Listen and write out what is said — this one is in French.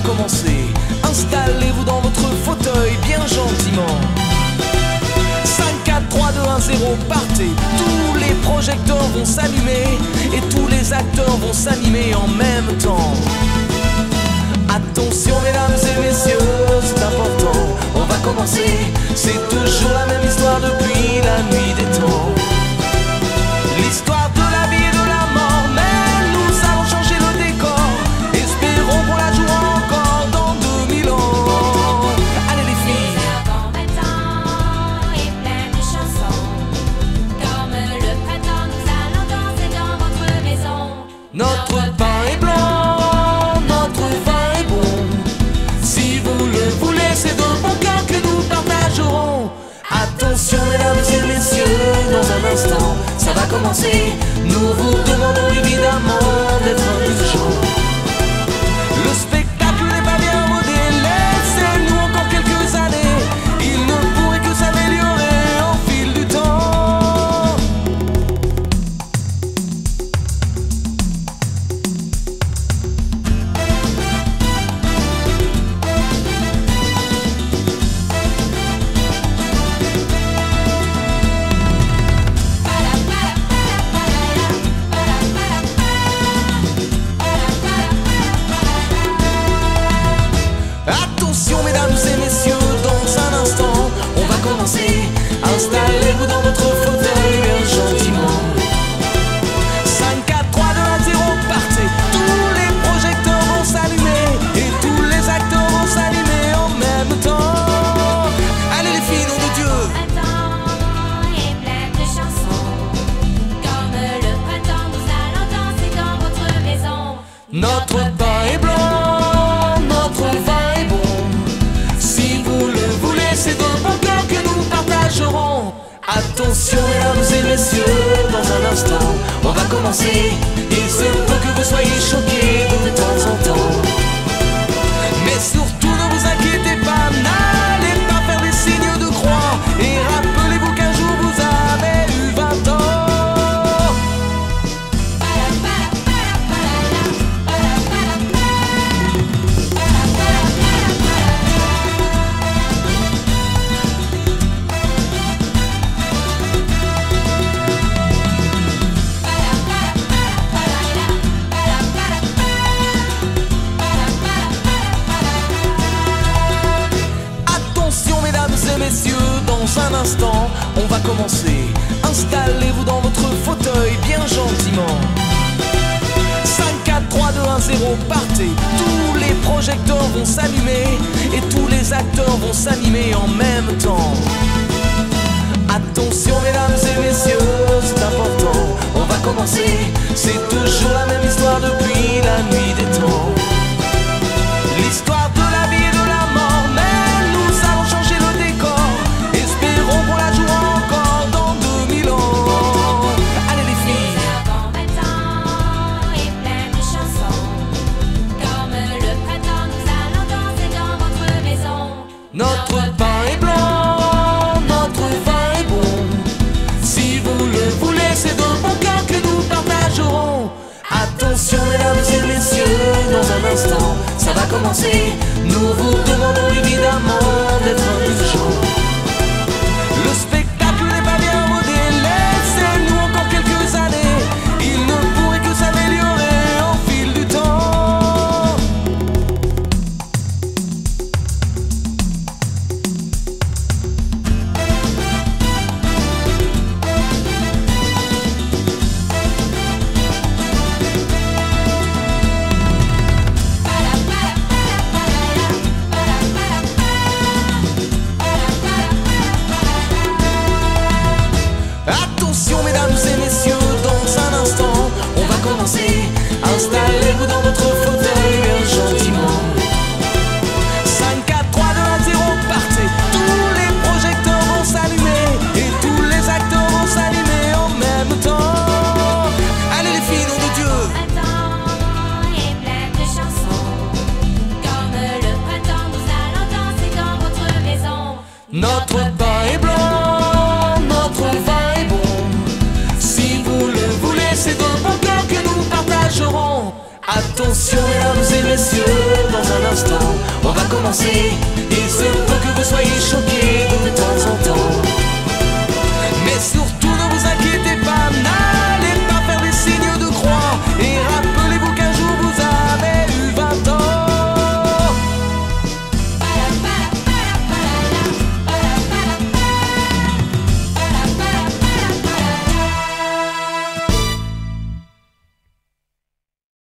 commencer. Installez-vous dans votre fauteuil bien gentiment. 5, 4, 3, 2, 1, 0, partez. Tous les projecteurs vont s'allumer et tous les acteurs vont s'animer en même temps. Attention mesdames et messieurs, c'est important, on va commencer. C'est toujours la même histoire depuis la nuit des temps. L'histoire de la vie et de la mort, mais nous allons changer le décor. Espérons qu'on la jouera encore dans 2000 ans. Allez les filles. Les enfants maintenant et plein de chansons. Comme le printemps, nous allons danser dans votre maison. Notre pain est blanc, notre vin est bon. Si vous le voulez, c'est de bon cœur que nous partagerons. Attention mesdames et messieurs, dans un instant, ça va commencer. Nous vous demandons évidemment d'être indulgents. Le spectacle n'est pas bien rodé, laissez-nous encore quelques années. Il ne pourrait que s'améliorer au fil du temps. Attention mesdames et messieurs, dans un instant, on va commencer. Installez-vous dans votre fauteuil bien gentiment. 5, 4, 3, 2, 1, 0, partez. Tous les projecteurs vont s'allumer et tous les acteurs vont s'animer en même temps. Allez les filles, nom de Dieu. Printemps et plein de chansons. Comme le printemps, nous allons danser dans votre maison. Notre pain est blanc, notre vin est bon. Si vous le voulez, c'est de bon cœur que nous partagerons. Attention mesdames et messieurs, dans un instant, on va commencer. Il se peut que vous soyez choqués de temps en temps. Mais surtout ne vous inquiétez pas, n'allez pas faire des signes de croix. Et rappelez-vous qu'un jour vous avez eu 20 ans. Attention mesdames et messieurs, dans un instant, on va commencer. Installez-vous dans votre fauteuil bien gentiment. 5, 4, 3, 2, 1, 0, partez. Tous les projecteurs vont s'allumer et tous les acteurs vont s'animer en même temps. Attention mesdames et messieurs, c'est important, on va commencer. C'est toujours la même histoire depuis la nuit des temps. L'histoire de la vie et de la mort, mais nous allons changer le décor. Espérons qu'on la jouera encore dans 2000 ans. Allez les filles. Les enfants maintenant et plein de chansons. Comme le printemps, nous allons danser dans votre maison. Notre pain est blanc, notre vin est bon. Si vous le voulez, c'est de bon cœur que nous partagerons. Attention mesdames et messieurs, dans un instant, ça va commencer. Nous vous demandons évidemment d'être indulgents. Le spectacle n'est pas bien rodé, laissez-nous encore quelques années. Il ne pourrait que s'améliorer au fil du temps. Attention mesdames et messieurs, dans un instant, on va commencer. Installez-vous dans votre fauteuil bien gentiment. 5, 4, 3, 2, 1, 0, partez. Tous les projecteurs vont s'allumer et tous les acteurs vont s'animer en même temps. Allez les filles, nom de Dieu. Printemps et plein de chansons. Comme le printemps, nous allons danser dans votre maison. Notre pain est blanc, notre vin est bon. Si vous le voulez, c'est de bon cœur que nous partagerons. Attention mesdames et messieurs, dans un instant, on va commencer. Il se peut que vous soyez choqués.